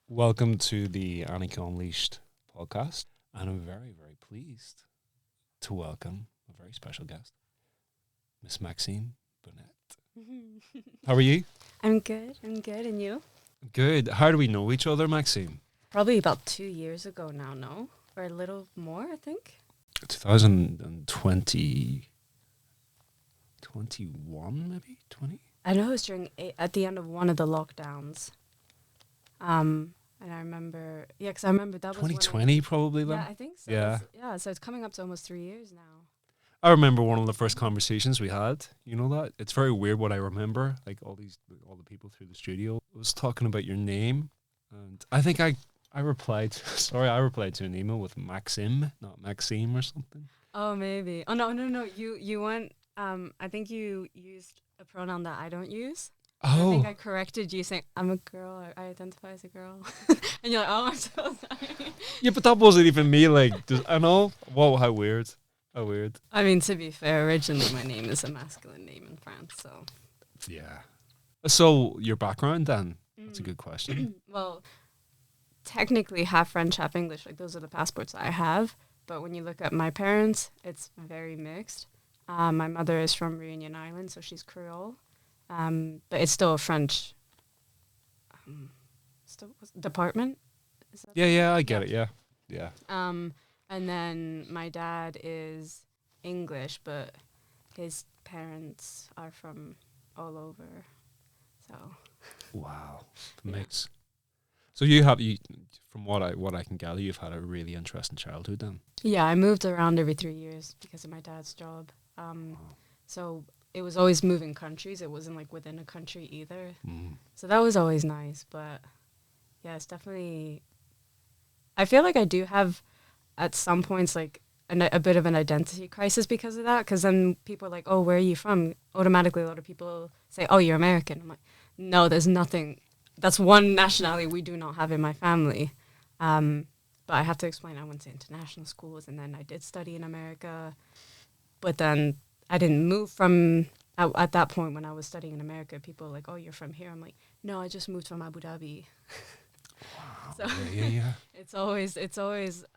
Welcome to the ANARCHY podcast, and I'm very, very pleased to welcome a very special guest, Miss Maxime Bonett. How are you? I'm good, and you? Good. How do we know each other, Maxime? Probably about 2 years ago now, no? Or a little more, I think. 2020, 21 maybe? 20? I know it was at the end of one of the lockdowns. And I remember, because I remember that was 2020 probably then? Yeah, I think so. Yeah. So it's coming up to almost 3 years now. I remember one of the first conversations we had. You know that? It's very weird what I remember. Like all the people through the studio was talking about your name. And I think I replied, I replied to an email with Maxime, not Maxime or something. Oh, maybe. Oh, no. You went, I think you used a pronoun that I don't use. Oh. I think I corrected you saying, I'm a girl, or I identify as a girl. And you're like, oh, I'm so sorry. Yeah, but that wasn't even me. Like, I know. Whoa, how weird. How weird. I mean, to be fair, originally my name is a masculine name in France, so. Yeah. So, your background then? That's a good question. Well, technically half French, half English. Like, those are the passports I have. But when you look at my parents, it's very mixed. My mother is from Reunion Island, so she's Creole. But it's still a French department. Yeah, I get it. Yeah. And then my dad is English, but his parents are from all over. So. Wow, the mix. So you from what I can gather, you've had a really interesting childhood then. Yeah, I moved around every 3 years because of my dad's job. So it was always moving countries. It wasn't like within a country either. So that was always nice. But yeah, it's definitely. I feel like I do have, at some points, like a bit of an identity crisis because of that. Because then people are like, "Oh, where are you from?" Automatically, a lot of people say, "Oh, you're American." I'm like, no, there's nothing. That's one nationality we do not have in my family. But I have to explain, I went to international schools and then I did study in America. But then I didn't move from, at that point when I was studying in America, people were like, oh, you're from here. I'm like, no, I just moved from Abu Dhabi. Wow. So Yeah. it's always,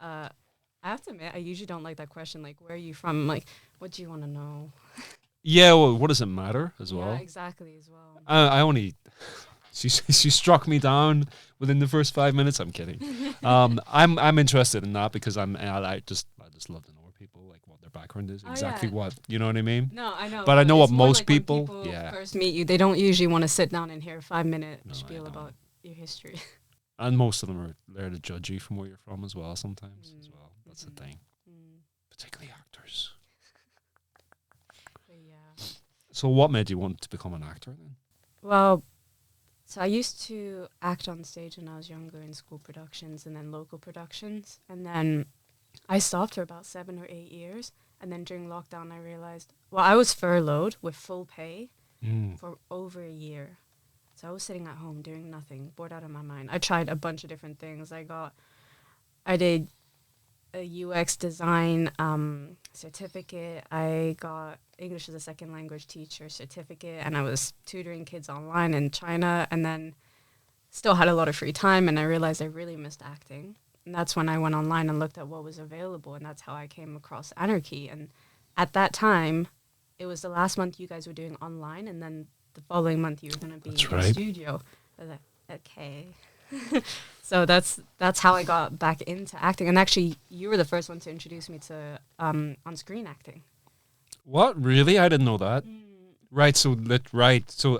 I have to admit, I usually don't like that question, like, where are you from? I'm like, what do you want to know? Yeah, well, what does it matter as well? Yeah, exactly, as well. I only... She struck me down within the first 5 minutes. I'm kidding. I'm interested in that because I just love to know people, like what their background is, exactly what, you know what I mean? No, I know. But I know what most like people, when people first meet you, they don't usually want to sit down and hear a 5-minute spiel about your history. And most of them are there to judge you from where you're from as well sometimes as well. That's the thing. Particularly actors. But yeah. So what made you want to become an actor then? Well, so I used to act on stage when I was younger in school productions and then local productions. And then I stopped for about 7 or 8 years. And then during lockdown, I realized, well, I was furloughed with full pay for over a year. So I was sitting at home doing nothing, bored out of my mind. I tried a bunch of different things. I did a UX design certificate. I got English as a second language teacher certificate, and I was tutoring kids online in China, and then still had a lot of free time, and I realized I really missed acting. And that's when I went online and looked at what was available, and that's how I came across Anarchy. And at that time, it was the last month you guys were doing online, and then the following month you were going to be in the studio. I was like, okay. So that's how I got back into acting. And actually, you were the first one to introduce me to on-screen acting. What? Really? I didn't know that. Right, so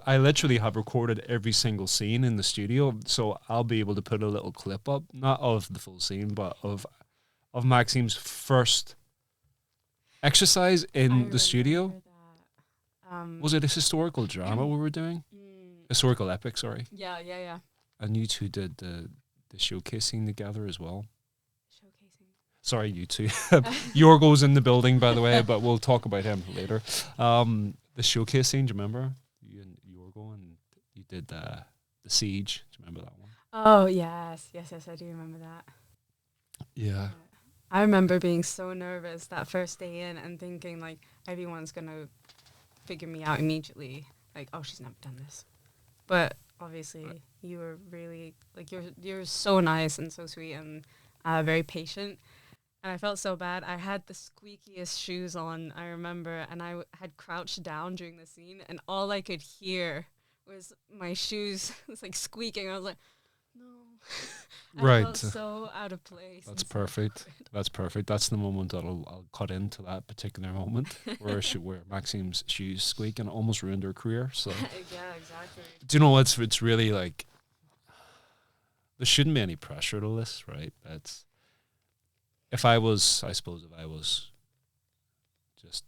I literally have recorded every single scene in the studio, so I'll be able to put a little clip up, not of the full scene, but of Maxime's first exercise in the studio. Was it a historical drama we were doing? Historical epic, sorry. Yeah. And you two did the showcasing together as well. Sorry, you two. Yorgo's in the building, by the way, but we'll talk about him later. The showcase scene, do you remember? You and Yorgo, and you did the siege. Do you remember that one? Oh, yes, I do remember that. Yeah. I remember being so nervous that first day in and thinking, like, everyone's going to figure me out immediately. Like, oh, she's never done this. But obviously you were really like you're so nice and so sweet and very patient. And I felt so bad. I had the squeakiest shoes on, I remember, and I had crouched down during the scene, and all I could hear was my shoes was like squeaking. I was like, no. I Right. felt so out of place. That's and so perfect. awkward. That's perfect. That's the moment that I'll cut into that particular moment where where Maxime's shoes squeak and it almost ruined her career. So Yeah, exactly. do you know it's really like there shouldn't be any pressure to this, right? It's I suppose if I was just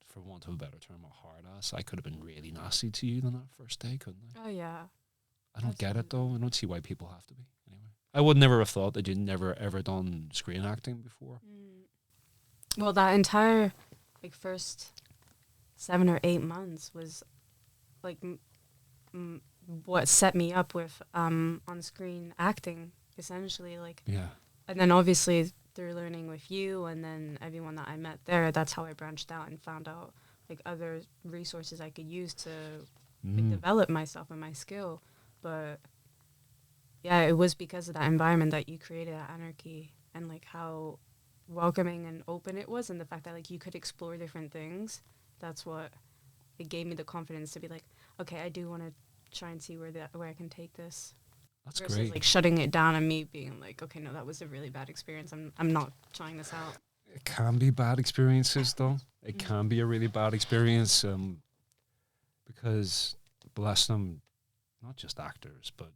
for want of a better term, a hard ass, I could have been really nasty to you on that first day, couldn't I? Oh yeah. I don't get it Absolutely. though. I don't see why people have to be. Anyway, I would never have thought that you'd never ever done screen acting before. Well, that entire like first 7 or 8 months was like what set me up with on screen acting essentially, like. Yeah. And then obviously through learning with you and then everyone that I met there, that's how I branched out and found out like other resources I could use to like, develop myself and my skill. But yeah, it was because of that environment that you created at Anarchy and like how welcoming and open it was, and the fact that like you could explore different things. That's what it gave me the confidence to be like, okay, I do want to try and see where I can take this. That's Versus great. like shutting it down and me being like, okay, no, that was a really bad experience. I'm not trying this out. It can be bad experiences, though. It can be a really bad experience because, bless them, not just actors, but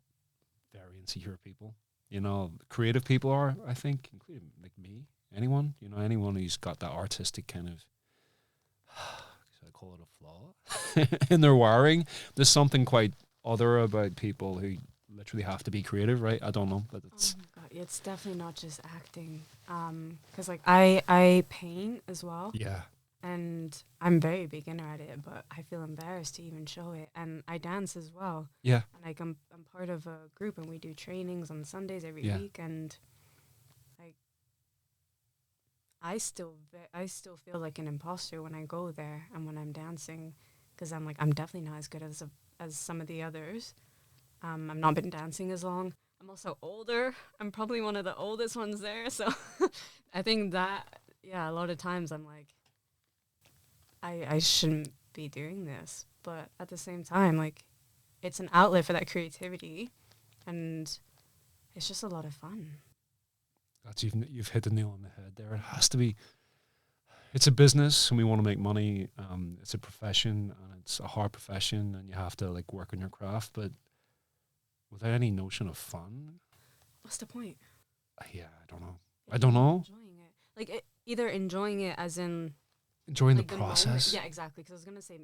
very insecure people. You know, creative people are, I think, including like me, anyone, anyone who's got that artistic kind of, should I call it a flaw, in their wiring. There's something quite other about people who literally have to be creative, right? I don't know, but it's... Oh my God, it's definitely not just acting. Because like I paint as well. Yeah. And I'm very beginner at it, but I feel embarrassed to even show it. And I dance as well. Yeah. And like I'm part of a group, and we do trainings on Sundays every Yeah. week. And like I still feel like an imposter when I go there and when I'm dancing, because I'm like I'm definitely not as good as some of the others. I've not been dancing as long. I'm also older. I'm probably one of the oldest ones there. So I think that, yeah, a lot of times I'm like, I shouldn't be doing this. But at the same time, like, it's an outlet for that creativity. And it's just a lot of fun. That's you've hit the nail on the head there. It has to be. It's a business, and we want to make money. It's a profession, and it's a hard profession, and you have to like work on your craft. But without any notion of fun, what's the point? Yeah, I don't know. I don't know. Enjoying it, like either enjoying it as in enjoying like the process. Yeah, exactly. Because I was gonna say,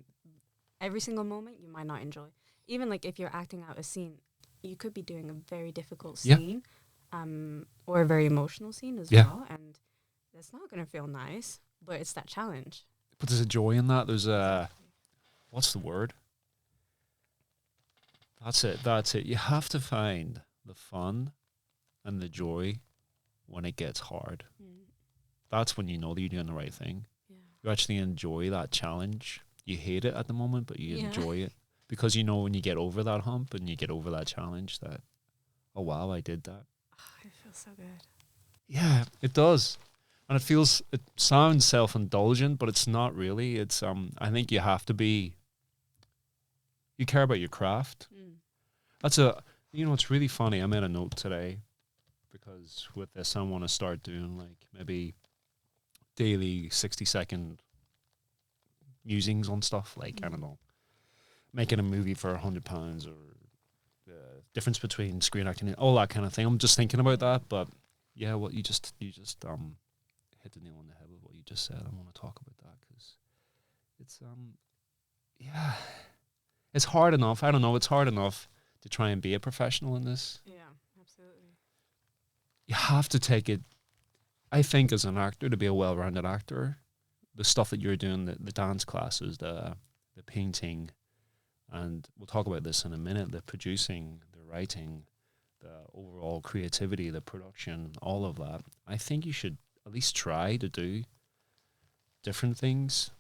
every single moment you might not enjoy. Even like if you're acting out a scene, you could be doing a very difficult scene, or a very emotional scene as well, and that's not gonna feel nice. But it's that challenge. But there's a joy in that. There's a what's the word? That's it. You have to find the fun and the joy when it gets hard. That's when you know that you're doing the right thing. Yeah. You actually enjoy that challenge. You hate it at the moment, but you enjoy it. Because you know when you get over that hump and you get over that challenge that, oh wow, I did that. Oh, it feels so good. Yeah, it does. And it sounds self-indulgent, but it's not really. It's I think you have to be, you care about your craft. That's it's really funny. I made a note today because with this I want to start doing like maybe daily 60-second musings on stuff, like I don't know, making a movie for £100 or the difference between screen acting and all that kind of thing. I'm just thinking about that, but yeah, what you just hit the nail on the head with what you just said. I want to talk about that because it's it's hard enough. I don't know. It's hard enough to try and be a professional in this. Yeah, absolutely. You have to take it, I think, as an actor, to be a well-rounded actor. The stuff that you're doing, the dance classes, the painting, and we'll talk about this in a minute, the producing, the writing, the overall creativity, the production, all of that. I think you should at least try to do different things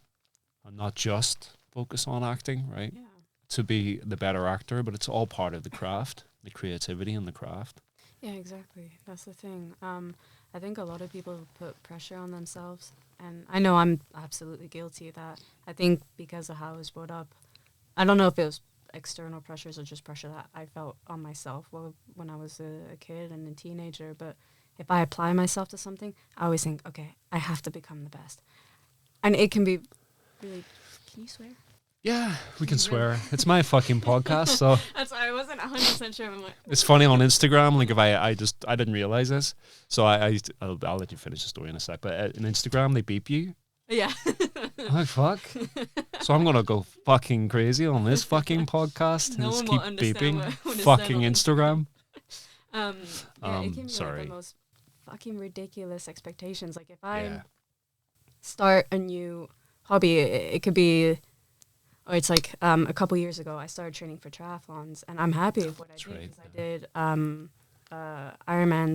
and not just focus on acting, right? Yeah. to be the better actor, but it's all part of the craft, the creativity and the craft. Yeah, exactly. That's the thing. I think a lot of people put pressure on themselves, and I know I'm absolutely guilty of that. I think because of how I was brought up, I don't know if it was external pressures or just pressure that I felt on myself when I was a kid and a teenager, but if I apply myself to something, I always think, okay, I have to become the best. And it can be really... Can you swear? Yeah, we can swear. It's my fucking podcast, so... That's why I wasn't 100% sure. I'm like... It's funny on Instagram, like if I didn't realize this, so I'll let you finish the story in a sec, but in Instagram, they beep you. Yeah. Oh, fuck. So I'm going to go fucking crazy on this fucking podcast and No just one keep will understand beeping fucking Instagram. Yeah, it can be sorry. like the most fucking ridiculous expectations. Like if I start a new hobby, it could be, or it's like a couple years ago, I started training for triathlons, and I'm happy with what I did because I did Ironman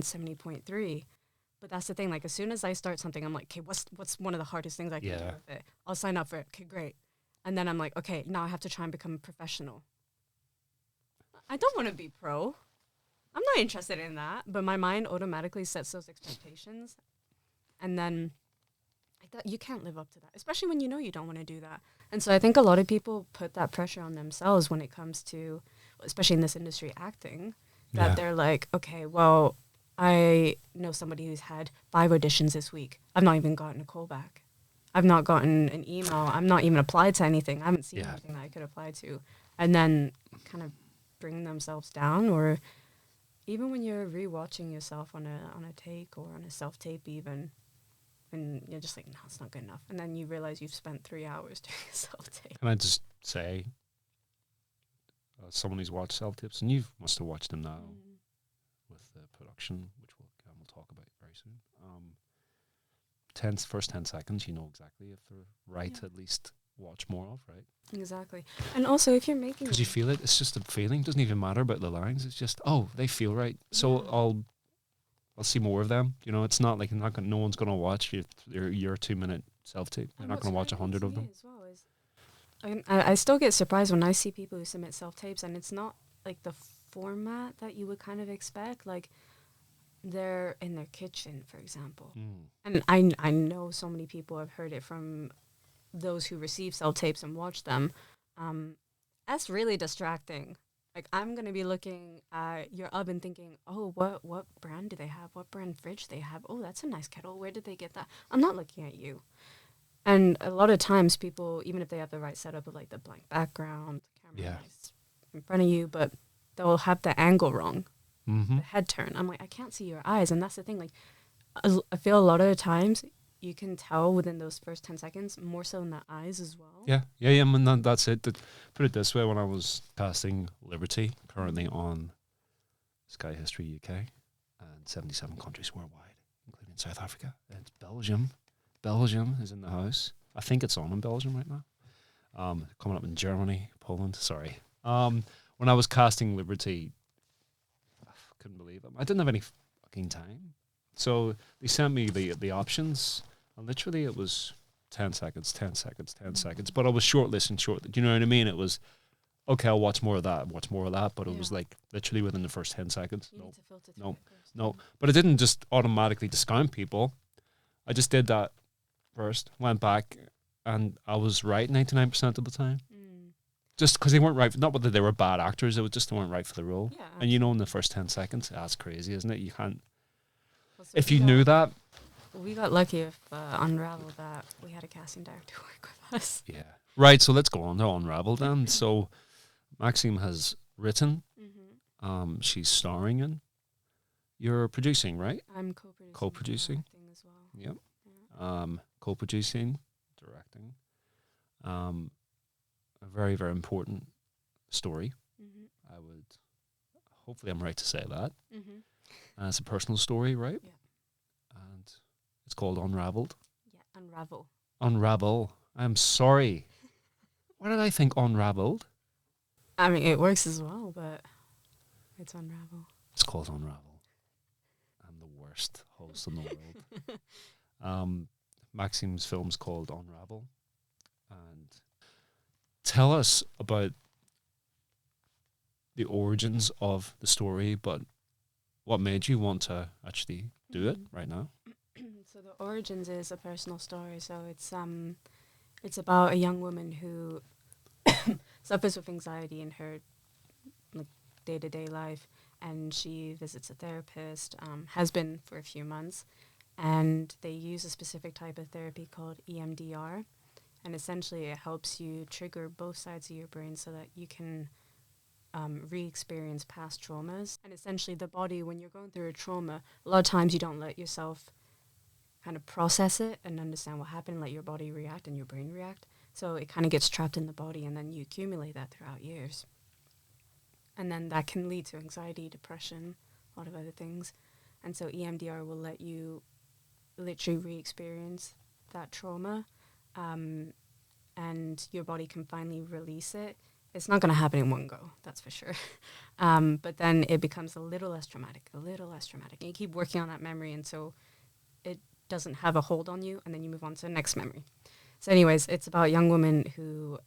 70.3. But that's the thing, like as soon as I start something, I'm like, okay, what's one of the hardest things I can do with it? I'll sign up for it. Okay, great. And then I'm like, okay, now I have to try and become a professional. I don't want to be pro. I'm not interested in that. But my mind automatically sets those expectations. And then you can't live up to that, especially when you know you don't want to do that. And so I think a lot of people put that pressure on themselves when it comes to, especially in this industry, acting, that they're like, okay, well, I know somebody who's had 5 auditions this week. I've not even gotten a call back. I've not gotten an email. I'm not even applied to anything. I haven't seen anything that I could apply to. And then kind of bring themselves down, or even when you're rewatching yourself on a take or on a self-tape even, and you're just like, no, it's not good enough. And then you realize you've spent 3 hours doing a self-tape. Can I just say, someone who's watched self-tapes, and you must have watched them now, with the production, which we'll talk about very soon. First 10 seconds, you know exactly if they're right to at least watch more of, right? Exactly. And also, if you're making... Because you feel it, it's just a feeling. It doesn't even matter about the lines. It's just, oh, they feel right. So I'll see more of them. You know, it's not like no one's going to watch your 2-minute self-tape. They're not going to watch 100 of them. As well is, I still get surprised when I see people who submit self-tapes, and it's not like the format that you would kind of expect. Like, they're in their kitchen, for example. And I know so many people have heard it from those who receive self-tapes and watch them. That's really distracting. Like, I'm going to be looking at your oven thinking, oh, what brand do they have? What brand fridge they have? Oh, that's a nice kettle. Where did they get that? I'm not looking at you. And a lot of times people, even if they have the right setup of like the blank background, the camera is in front of you, but they'll have the angle wrong. The head turn. I'm like, I can't see your eyes. And that's the thing. Like, I feel a lot of the times you can tell within those first 10 seconds, more so in the eyes as well. Yeah. I mean, that's it. Put it this way, when I was casting Liberty, currently on Sky History UK, and 77 countries worldwide, including South Africa, and Belgium. Belgium is in the house. I think it's on in Belgium right now. Coming up in Germany, Poland, sorry. When I was casting Liberty, couldn't believe it. I didn't have any fucking time. So they sent me the options, and literally it was 10 seconds, 10 seconds, 10 seconds. But I was shortlisting. Do you know what I mean? It was, okay, I'll watch more of that, but it was like literally within the first 10 seconds. No. But it didn't just automatically discount people. I just did that first, went back, and I was right 99% of the time. Just because they weren't right, not whether they were bad actors, it was just they weren't right for the role. Yeah, and you know, in the first 10 seconds, that's crazy, isn't it? You can't. Well, so if you knew that. We got lucky with Unravel that we had a casting director work with us. Yeah. Right, so let's go on to Unravel then. So Maxime has written, she's starring in. You're producing, right? I'm co-producing. Directing as well. Yep. Yeah. Co-producing, directing. A very, very important story. I would, hopefully I'm right to say that. It's a personal story, right? Yeah. And it's called Unraveled. Yeah, Unravel. Unravel. I'm sorry. Why did I think Unraveled? I mean, it works as well, but it's Unravel. It's called Unravel. I'm the worst host in the world. Maxime's film's called Unravel. And tell us about the origins of the story, but what made you want to actually do it right now? So the origins is a personal story. So it's about a young woman who suffers with anxiety in her like day-to-day life, and she visits a therapist, has been for a few months, and they use a specific type of therapy called EMDR, and essentially it helps you trigger both sides of your brain so that you can re-experience past traumas. And essentially the body, when you're going through a trauma, a lot of times you don't let yourself kind of process it and understand what happened, let your body react and your brain react. So it kind of gets trapped in the body, and then you accumulate that throughout years. And then that can lead to anxiety, depression, a lot of other things. And so EMDR will let you literally re-experience that trauma, and your body can finally release it. It's not going to happen in one go, that's for sure. But then it becomes a little less traumatic. And you keep working on that memory until it doesn't have a hold on you, and then you move on to the next memory. So anyways, it's about a young woman who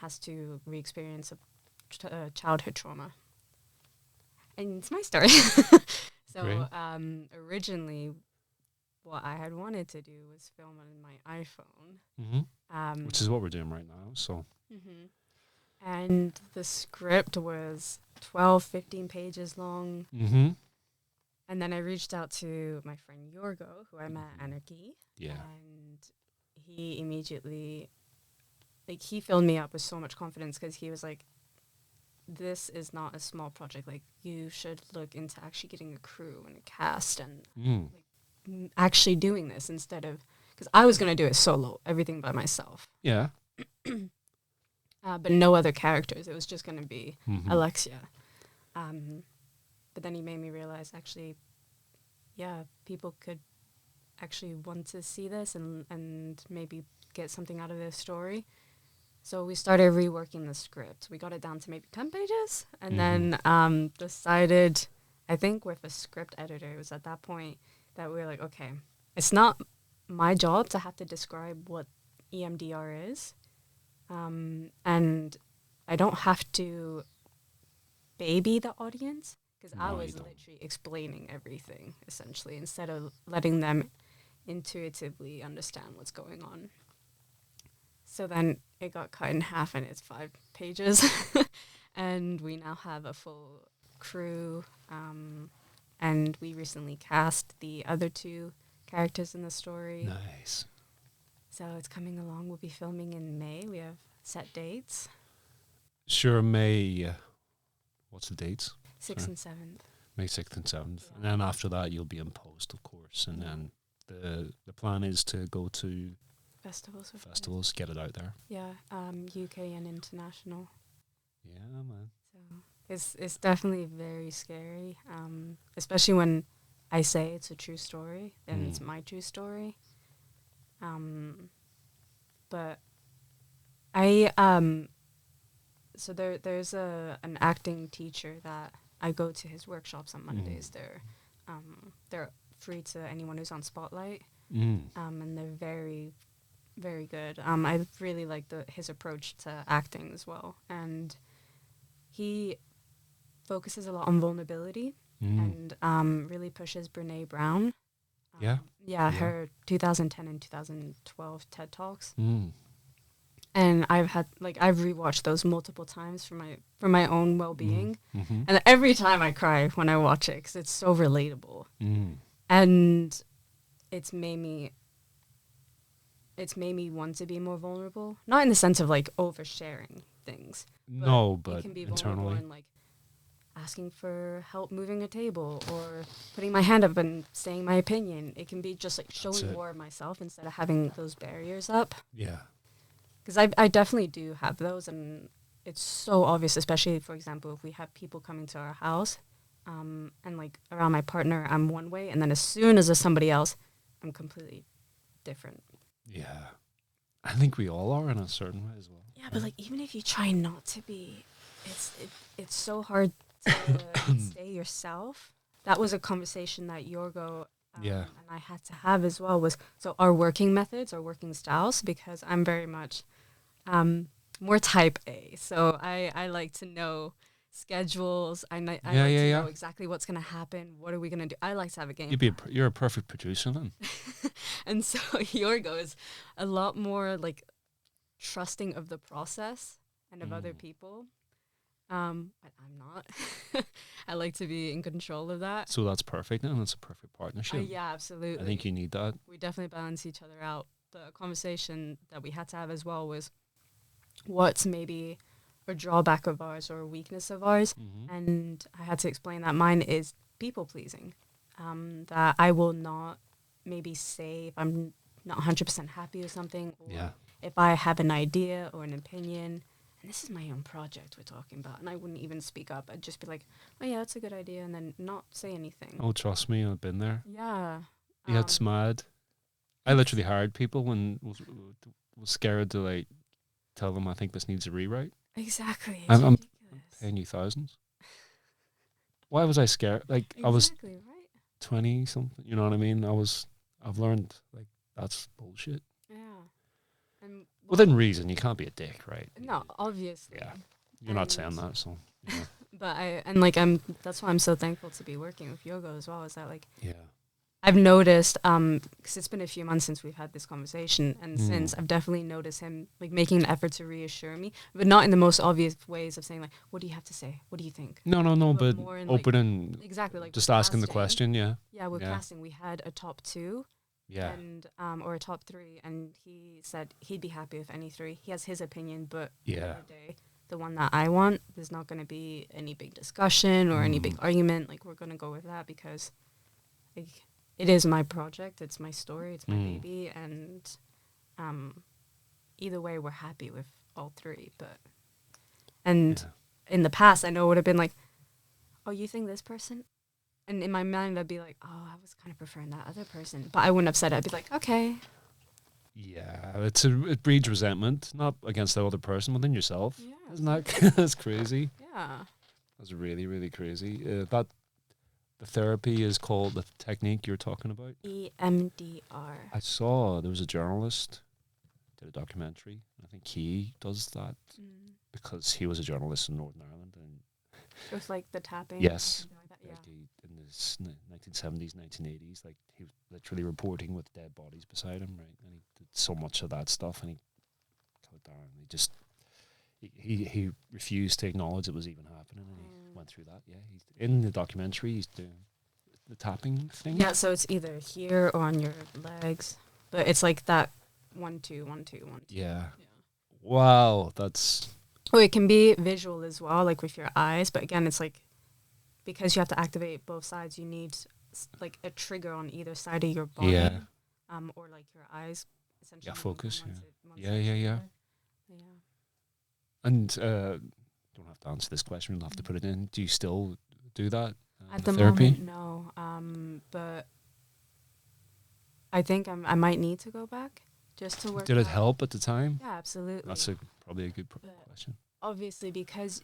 has to re-experience a childhood trauma. And it's my story. So originally, what I had wanted to do was film on my iPhone. Which is what we're doing right now. So. And the script was 12, 15 pages long. And then I reached out to my friend Yorgo, who I met at Anarchy. Yeah. And he immediately, he filled me up with so much confidence, because he was like, this is not a small project. Like, you should look into actually getting a crew and a cast and actually doing this instead of, because I was going to do it solo, everything by myself. Yeah. But no other characters. It was just going to be Alexia. But then he made me realize, actually, yeah, people could actually want to see this and maybe get something out of this story. So we started reworking the script. We got it down to maybe 10 pages, and then decided, I think with a script editor, it was at that point that we were like, okay, it's not my job to have to describe what EMDR is. And I don't have to baby the audience, because I was literally explaining everything, essentially, instead of letting them intuitively understand what's going on. So then it got cut in half, and it's 5 pages. And we now have a full crew. And we recently cast the other 2 characters in the story. Nice. So it's coming along. We'll be filming in May. We have set dates. Sure, May. What's the dates? 6th and 7th. May 6th and 7th. Yeah. And then after that, you'll be in post, of course. And then the plan is to go to festivals, get it out there. Yeah, UK and international. Yeah, man. So it's definitely very scary, especially when I say it's a true story, and it's my true story. But I so there's an acting teacher that I go to his workshops on Mondays. They're free to anyone who's on Spotlight, and they're very, very good. I really like his approach to acting as well, and he focuses a lot on vulnerability and really pushes Brene Brown. Her 2010 and 2012 TED Talks. And I've rewatched those multiple times for my own well-being. And every time I cry when I watch it, because it's so relatable. And it's made me want to be more vulnerable. Not in the sense of like oversharing things. But you can be internally. Vulnerable and like asking for help moving a table, or putting my hand up and saying my opinion. It can be just like showing more of myself instead of having those barriers up. Yeah. Because I definitely do have those, and it's so obvious, especially, for example, if we have people coming to our house, and like around my partner, I'm one way, and then as soon as there's somebody else, I'm completely different. Yeah. I think we all are in a certain way as well. Yeah, but like even if you try not to be, it's so hard to stay yourself. That was a conversation that Yorgo and I had to have as well, was so our working methods, our working styles, because I'm very much more type A. So I like to know schedules. I like Yeah, to yeah, know yeah. exactly what's going to happen. What are we going to do? I like to have a game. You're a perfect producer then. And so Yorgo is a lot more like trusting of the process and of other people. But I'm not. I like to be in control of that. So that's perfect then. That's a perfect partnership. Yeah, absolutely. I think you need that. We definitely balance each other out. The conversation that we had to have as well was what's maybe a drawback of ours or a weakness of ours. And I had to explain that mine is people pleasing. That I will not maybe say if I'm not 100% happy with something, or if I have an idea or an opinion, and this is my own project we're talking about, and I wouldn't even speak up. I'd just be like, oh yeah, that's a good idea, and then not say anything. Oh, trust me, I've been there. Yeah. Yeah, it's mad. I literally hired people when was scared to like tell them I think this needs a rewrite. Exactly. I'm ridiculous. paying you thousands. Why was I scared? Like Exactly, I was right? 20 something. You know what I mean? I've learned like that's bullshit. Yeah. And Within reason, you can't be a dick, right? no, obviously. Yeah. You're not saying that, so yeah. But that's why I'm so thankful to be working with Yogo as well, is that like Yeah. I've noticed, because it's been a few months since we've had this conversation, and since I've definitely noticed him like making an effort to reassure me, but not in the most obvious ways of saying like, "What do you have to say? What do you think?" No, but more in, open like, and exactly like just with asking the casting. question. Yeah. Yeah, with Yeah. casting, we had a top 2, Yeah. and or a top 3, and he said he'd be happy with any 3. He has his opinion, but at the end of the day, the one that I want, there's not going to be any big discussion or any big argument. Like we're going to go with that because, like, it is my project, it's my story, it's my baby, and either way, we're happy with all 3. But in the past, I know it would have been like, oh, you think this person? And in my mind, I'd be like, oh, I was kind of preferring that other person, but I wouldn't have said it. I'd be like, okay. Yeah, it breeds resentment, not against the other person, within yourself. Yeah, Isn't that that's crazy? Yeah. That's really, really crazy. The therapy is called the technique you're talking about. EMDR. I saw there was a journalist did a documentary. I think he does that because he was a journalist in Northern Ireland and with like the tapping. yes, and like that, yeah. like in the 1970s, 1980s, like he was literally reporting with dead bodies beside him, right? And he did so much of that stuff, and he cut it down. He just he refused to acknowledge it was even happening, and he went through that. Yeah, he's in the documentary. He's doing the tapping thing. Yeah, so it's either here or on your legs, but it's like that 1 2 1 2 1 2. Yeah. Wow, that's. Oh, it can be visual as well, like with your eyes. But again, it's like because you have to activate both sides, you need like a trigger on either side of your body. Yeah. Or like your eyes. Essentially. Yeah, focus. Yeah. Yeah. And don't have to answer this question. We'll have to put it in. Do you still do that? At the therapy? moment, no. But I think I might need to go back just to work. Did it out. help at the time? Yeah, absolutely. That's probably a good question. Obviously, because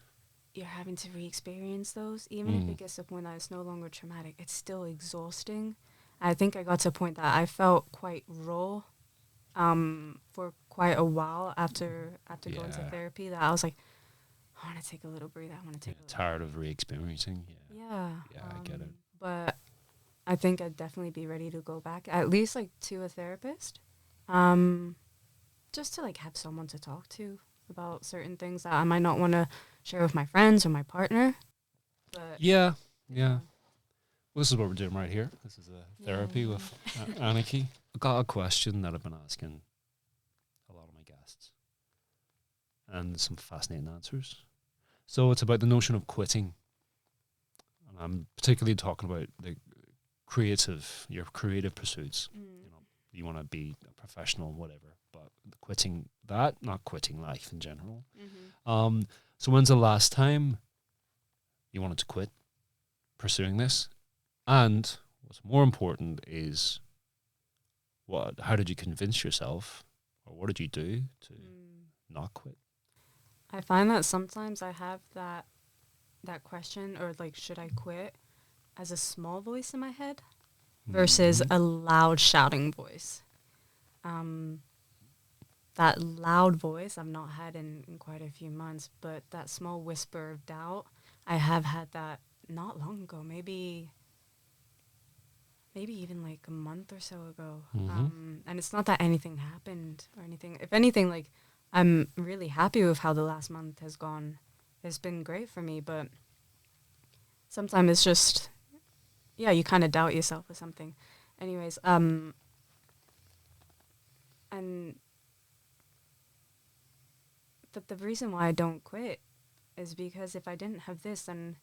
you're having to re-experience those, even if it gets to a point that it's no longer traumatic, it's still exhausting. I think I got to a point that I felt quite raw for quite a while after going to therapy, that I was like, I want to take a little breather. I want to take a little tired of re-experiencing. Yeah, I get it. But I think I'd definitely be ready to go back, at least like to a therapist, just to like have someone to talk to about certain things that I might not want to share with my friends or my partner. But yeah. Well, this is what we're doing right here. This is a therapy with Anarchy. I got a question that I've been asking a lot of my guests, and some fascinating answers. So it's about the notion of quitting. And I'm particularly talking about your creative pursuits. You know, you want to be a professional, whatever, but quitting that, not quitting life in general. So when's the last time you wanted to quit pursuing this? And what's more important is how did you convince yourself, or what did you do to not quit? I find that sometimes I have that question, or like, should I quit, as a small voice in my head versus a loud shouting voice. That loud voice I've not had in quite a few months, but that small whisper of doubt I have had that not long ago, maybe even like a month or so ago. And it's not that anything happened or anything. If anything, like, I'm really happy with how the last month has gone. It's been great for me, but sometimes it's just, yeah, you kind of doubt yourself or something. Anyways, and but the reason why I don't quit is because if I didn't have this, then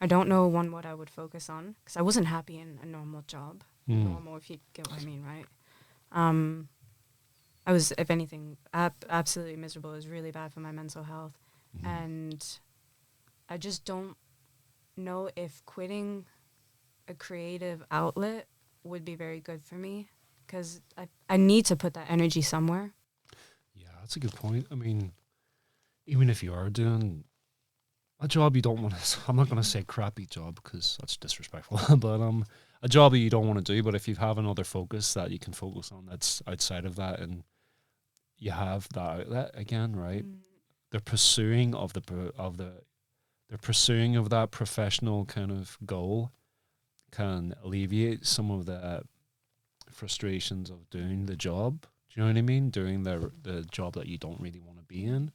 I don't know what I would focus on, because I wasn't happy in a normal job. Normal, if you get what I mean, right? I was, if anything, absolutely miserable. It was really bad for my mental health. And I just don't know if quitting a creative outlet would be very good for me, because I need to put that energy somewhere. Yeah, that's a good point. I mean, even if you are doing a job you don't want to, I'm not going to say crappy job because that's disrespectful, but a job that you don't want to do, but if you have another focus that you can focus on that's outside of that, and you have that outlet again, right? They're pursuing of that professional kind of goal can alleviate some of the frustrations of doing the job. Do you know what I mean? Doing the job that you don't really want to be in.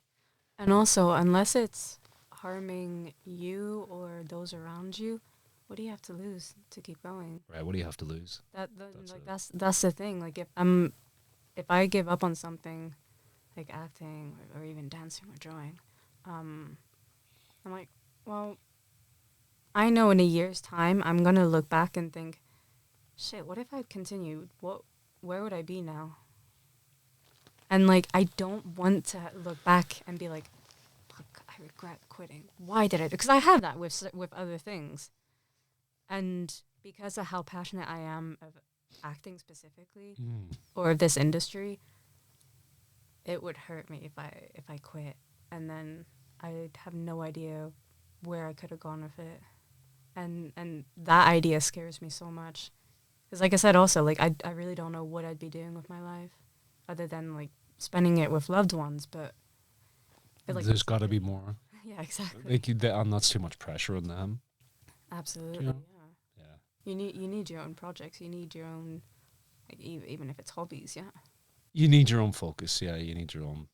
And also, unless it's harming you or those around you, what do you have to lose to keep going? Right. What do you have to lose? That's the thing. Like, if I give up on something like acting or even dancing or drawing, I'm like, well, I know in a year's time I'm gonna look back and think, shit, what if I'd continued? Where would I be now? And like, I don't want to look back and be like, fuck, I regret quitting. Why did I? Because I have that with other things, and because of how passionate I am of acting specifically, or of this industry, it would hurt me if I quit, and then I'd have no idea where I could have gone with it, and that idea scares me so much, because like I said, also, like, I really don't know what I'd be doing with my life, other than like spending it with loved ones, but like, there's got to be more. Yeah, exactly. Like, and that's too much pressure on them. Absolutely, You know? Yeah. You need your own projects. You need your own, like, even if it's hobbies, yeah. You need your own focus, yeah. You need your own.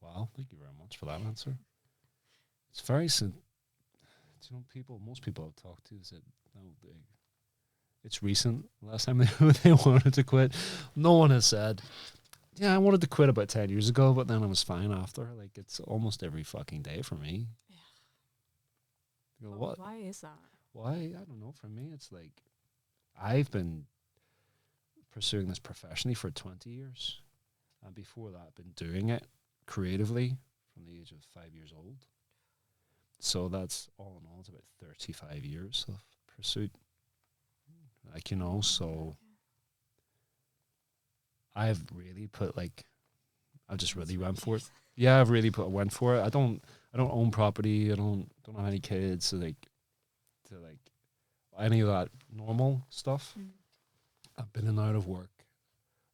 Wow, thank you very much for that answer. It's very most people I've talked to said no, it's recent. Last time they wanted to quit, no one has said, yeah, I wanted to quit about 10 years ago, but then I was fine after. Like, it's almost every fucking day for me. Yeah. You go, what? Why is that? Why? I don't know. For me, it's like I've been pursuing this professionally for 20 years. And before that, I've been doing it creatively from the age of 5 years old. So that's all in all, it's about 35 years of pursuit. Like, you know, so I've really put, like, I just really went for it. Yeah, I've really went for it. I don't own property. I don't have any kids. So, like, to like any of that normal stuff. I've been in and out of work,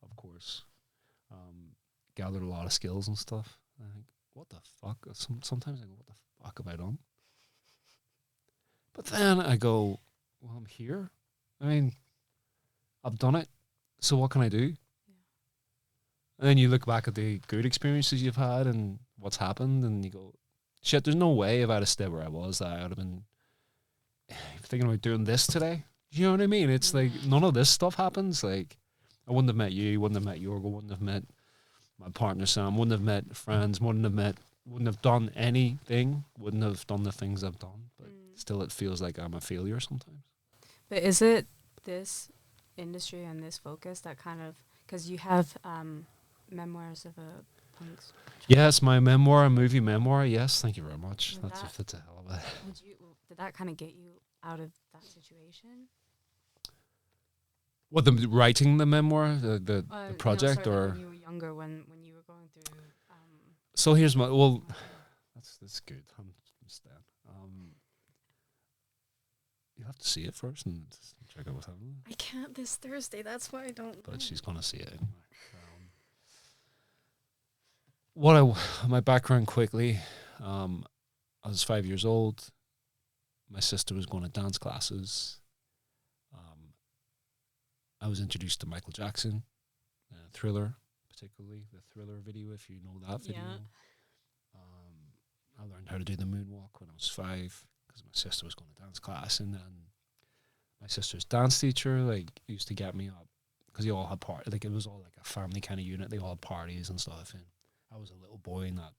of course. Gathered a lot of skills and stuff. I think, what the fuck? Sometimes I go, what the fuck have I done? But then I go, well, I'm here. I mean, I've done it. So what can I do? Yeah. And then you look back at the good experiences you've had and what's happened, and you go, shit, there's no way if I'd have stayed where I was that I would have been thinking about doing this today. You know what I mean? It's like none of this stuff happens. Like, I wouldn't have met you, wouldn't have met Yorgo, wouldn't have met my partner Sam, wouldn't have met friends, wouldn't have done anything, wouldn't have done the things I've done. But still, it feels like I'm a failure sometimes. But is it this industry and this focus that kind of, because you have memoirs of a punks? Yes, my memoir, a movie memoir. Yes, thank you very much. That's a hell of a. Did that kind of get you out of that situation? What, the writing the memoir, the project, no, sorry, or when you were younger, when you were going through. So here's my that's good. I'm Stan. You have to see it first and check out what's happening. I can't this Thursday. That's why I don't. But she's gonna see it anyway. My background quickly. I was 5 years old. My sister was going to dance classes. I was introduced to Michael Jackson, Thriller, particularly the Thriller video, if you know that video. Yeah. I learned how to do the moonwalk when I was 5 because my sister was going to dance class, and then my sister's dance teacher used to get me up because they all had parties. Like, it was all like a family kind of unit. They all had parties and stuff, and I was a little boy in that,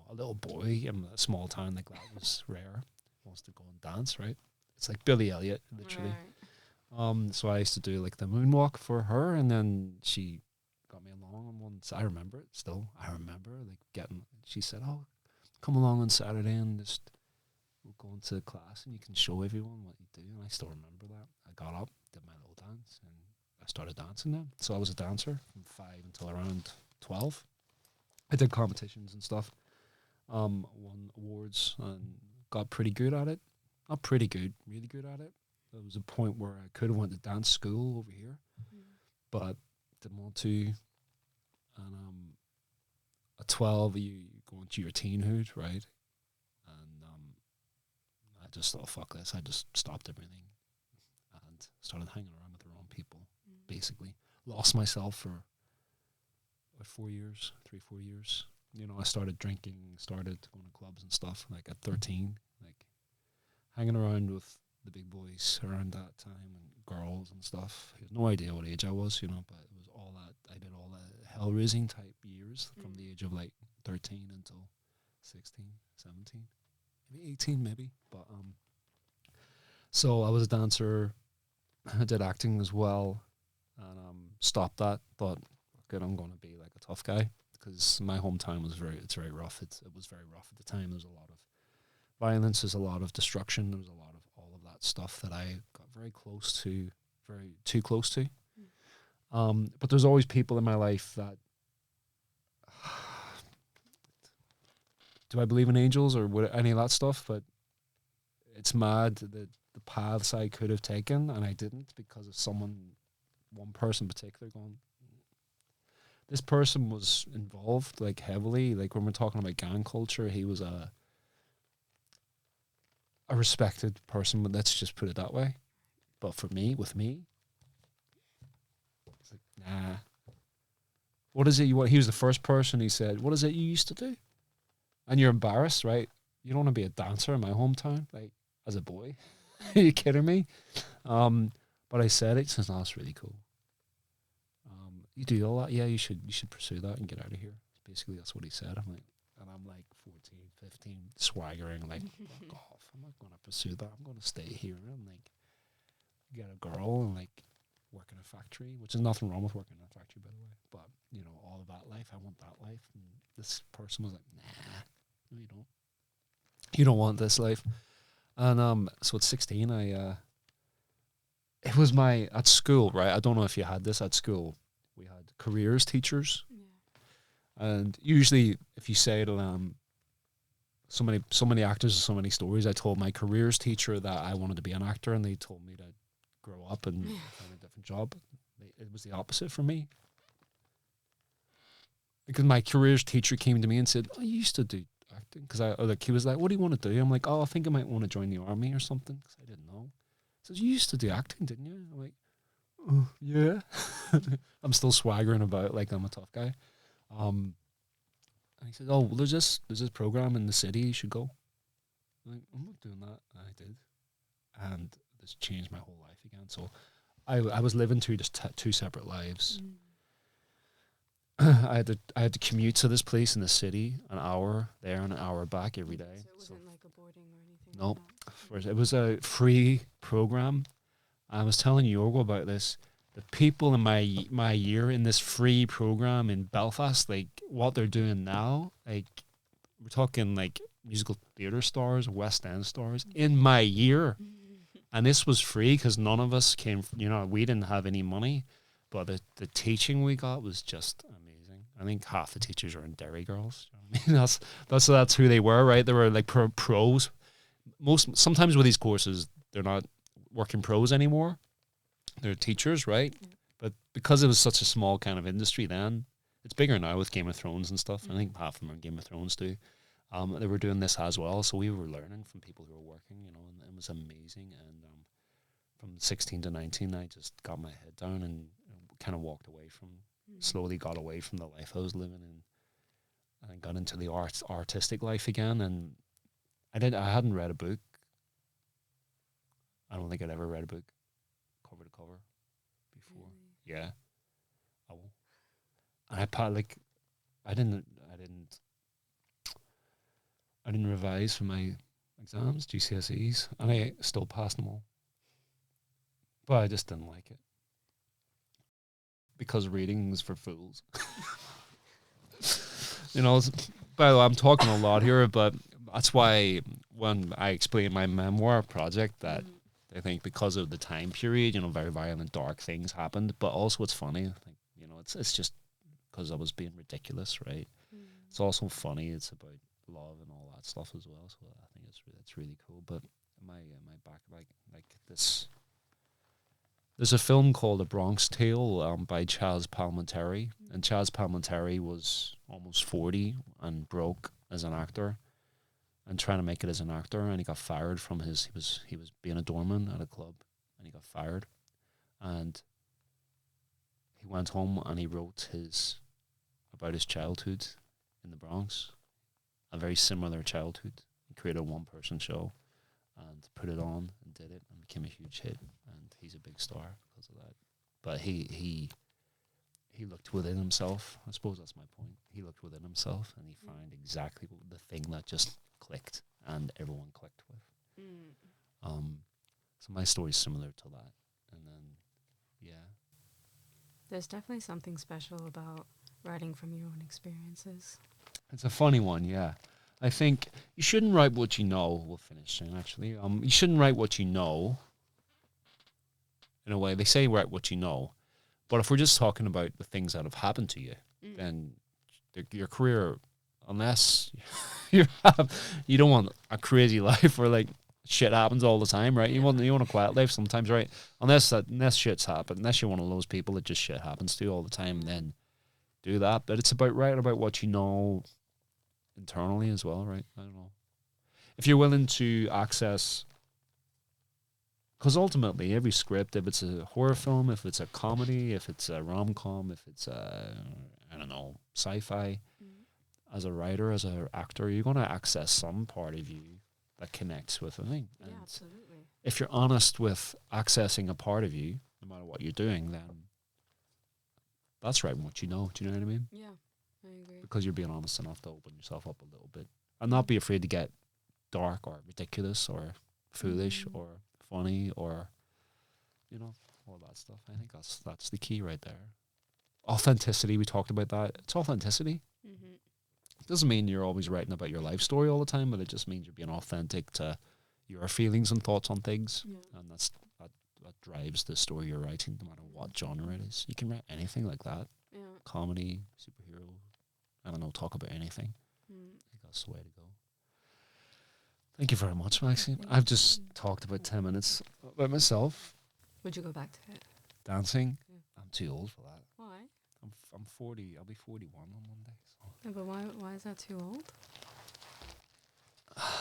a little boy in a small town like that was rare. Wants to go and dance, right? It's like Billy Elliot, literally. Right. So I used to do like the moonwalk for her, and then she got me along on one. I remember it still. I remember she said, "Oh, come along on Saturday and just we'll go into class and you can show everyone what you do." And I still remember that. I got up, did my little dance, and I started dancing then. So I was a dancer from 5 until around 12. I did competitions and stuff. Won awards and got pretty good at it. Not pretty good, really good at it. There was a point where I could have went to dance school over here, but didn't want to. And at 12, you go into your teenhood, right? And I just thought, fuck this. I just stopped everything and started hanging around with the wrong people, basically. Lost myself for 4 years, 3-4 years. I started drinking, started going to clubs and stuff, like at 13, like hanging around with the big boys around that time and girls and stuff. I had no idea what age I was, but it was all that. I did all that hell-raising type years from the age of like 13 until 16, 17, maybe 18 maybe. But so I was a dancer. I did acting as well, and stopped that. Thought, okay, I'm going to be like a tough guy, because my hometown was very rough. It was very rough at the time. There was a lot of violence. There's a lot of destruction. There was a lot of all of that stuff that I got too close to. But there's always people in my life that, do I believe in angels or any of that stuff? But it's mad that the paths I could have taken and I didn't, because of one person in particular going, this person was involved like heavily. Like when we're talking about gang culture, he was a respected person, but let's just put it that way. But with me, it's like, nah. What is it you want? He was the first person. He said, "What is it you used to do?" And you're embarrassed, right? You don't want to be a dancer in my hometown, like as a boy. Are you kidding me? But I said it. He says, "No, that's really cool. You do all that? Yeah, you should pursue that and get out of here." Basically, that's what he said. I'm like 14, 15, swaggering, like, fuck off. I'm not going to pursue that. I'm going to stay here and like get a girl and like work in a factory, which is nothing wrong with working in a factory, by the way. But all of that life, I want that life. And this person was like, nah, no, you don't. You don't want this life. And so at 16, it was at school, right? I don't know if you had this at school. We had careers teachers. Yeah. And usually if you say to them, so many actors and so many stories, I told my careers teacher that I wanted to be an actor, and they told me to grow up and find a different job. It was the opposite for me. Because my careers teacher came to me and said, "Oh, you used to do acting." Because he was like, "What do you want to do?" I'm like, "Oh, I think I might want to join the army or something," because I didn't know. He says, "You used to do acting, didn't you?" I'm like, "Oh, yeah." I'm still swaggering about like I'm a tough guy. And he said, "Oh, well, there's this program in the city, you should go." I'm like, "I'm not doing that." And I did. And this changed my whole life again. So I was living two separate lives. I had to commute to this place in the city, an hour there and an hour back every day. So it wasn't like a boarding or anything? Nope. Like that? It was a free program. I was telling Yorgo about this. The people in my year in this free program in Belfast, like what they're doing now, like we're talking like musical theatre stars, West End stars in my year. And this was free because none of us came, we didn't have any money, but the teaching we got was just amazing. I think half the teachers are in Derry Girls. You know what I mean, that's who they were, right? They were like pros. Sometimes with these courses, they're not working pros anymore. They're teachers, right? Yeah. But because it was such a small kind of industry then, it's bigger now with Game of Thrones and stuff. I think half of them are Game of Thrones too. They were doing this as well, so we were learning from people who were working, you know, and it was amazing. And from 16 to 19, I just got my head down and kind of walked away from, slowly got away from the life I was living in, and got into the artistic life again. And I hadn't read a book. I don't think I'd ever read a book cover to cover before. Really? Yeah. I will. And I didn't revise for my exams, GCSEs, and I still passed them all. But I just didn't like it. Because reading was for fools. You know, by the way, I'm talking a lot here, but that's why when I explain my memoir project that I think because of the time period, you know, very violent, dark things happened, but also it's funny. Like, you know, it's just because I was being ridiculous, right? It's also funny. It's about love and all that stuff as well. So I think it's really cool. But my back like this. There's a film called A Bronx Tale by Chaz Palminteri, and Chaz Palminteri was almost 40 and broke as an actor, and trying to make it as an actor, and he got fired from he was being a doorman at a club, and he got fired, and he went home and he wrote about his childhood in the Bronx, a very similar childhood. He created a one-person show and put it on and did it and became a huge hit, and he's a big star because of that. But he looked within himself. I suppose that's my point. He looked within himself and he found exactly the thing that just clicked and everyone clicked with. So my story's similar to that. And then, yeah. There's definitely something special about writing from your own experiences. It's a funny one, yeah. I think you shouldn't write what you know. We'll finish soon, actually. You shouldn't write what you know. In a way, they say write what you know. But if we're just talking about the things that have happened to you, then your career, unless you don't want a crazy life where like shit happens all the time, right? You want a quiet life sometimes, right? Unless shit's happened, unless you're one of those people that just shit happens to all the time, then do that. But it's about writing about what you know internally as well, right? I don't know. If you're willing to access, because ultimately every script, if it's a horror film, if it's a comedy, if it's a rom-com, if it's a, I don't know, sci-fi, as a writer, as an actor, you're going to access some part of you that connects with a thing. And yeah, absolutely. if you're honest with accessing a part of you, no matter what you're doing, then that's writing what you know. Do you know what I mean? Yeah, I agree. Because you're being honest enough to open yourself up a little bit and not be afraid to get dark or ridiculous or foolish or funny or, you know, all that stuff. I think that's the key right there. Authenticity, we talked about that. It's authenticity. It doesn't mean you're always writing about your life story all the time, but it just means you're being authentic to your feelings and thoughts on things. And that drives the story you're writing, no matter what genre it is. You can write anything like that. Yeah. Comedy, superhero, I don't know, talk about anything. I think that's the way to go. Thank you very much, Maxime. I've just talked about 10 minutes about myself. Would you go back to it? Dancing? I'm too old for that. Why? I'm 40. I'll be 41 on Monday. So. Yeah, but why is that too old?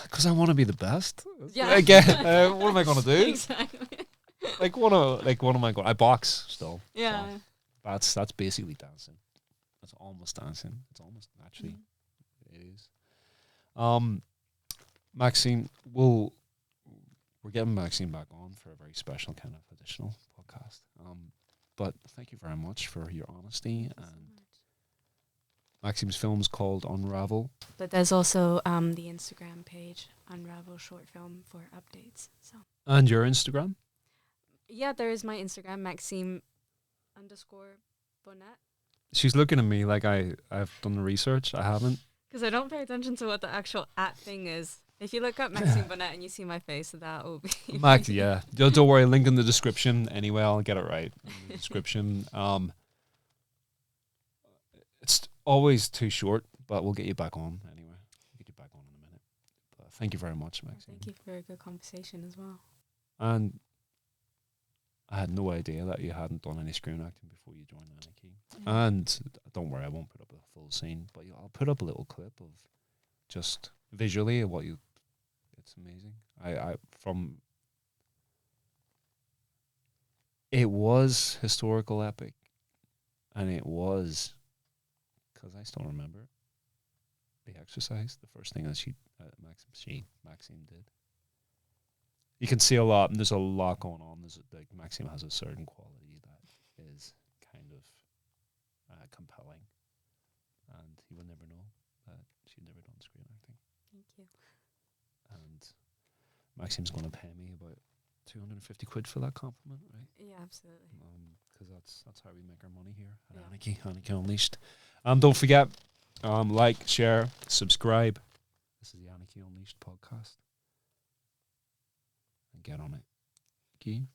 Because I want to be the best. Yeah. Again, what am I going to do? Exactly. what am I going? I box still. Yeah. So that's basically dancing. That's almost dancing. It's almost actually it is. Maxime, we're getting Maxime back on for a very special kind of additional podcast. But thank you very much for your honesty. And Maxime's film is called Unravel. But there's also the Instagram page, Unravel Short Film, for updates. So. And your Instagram? Yeah, there is my Instagram, Maxime _Bonett. She's looking at me like I've done the research. I haven't. Because I don't pay attention to what the actual @ thing is. If you look up Maxime Bonett and you see my face, that will be... Max, yeah. Don't worry, link in the description. Anyway, I'll get it right in the description. It's always too short, but we'll get you back on anyway. We'll get you back on in a minute. But thank you very much, Maxime. Thank you for a good conversation as well. And I had no idea that you hadn't done any screen acting before you joined Anarchy. And don't worry, I won't put up a full scene, but I'll put up a little clip of just visually it's amazing. It was historical epic, and it was, because I still remember it, The Exercise, the first thing that Maxime did. You can see a lot, and there's a lot going on. There's like Maxime has a certain quality that is kind of compelling, and you will never know that she'd never done screen acting. Thank you. And Maxime's going to pay me about 250 quid for that compliment, right? Yeah, absolutely. Because that's how we make our money here at Anarchy Unleashed. Don't forget, like, share, subscribe. This is the Anarchy Unleashed podcast. And get on it. Thank you.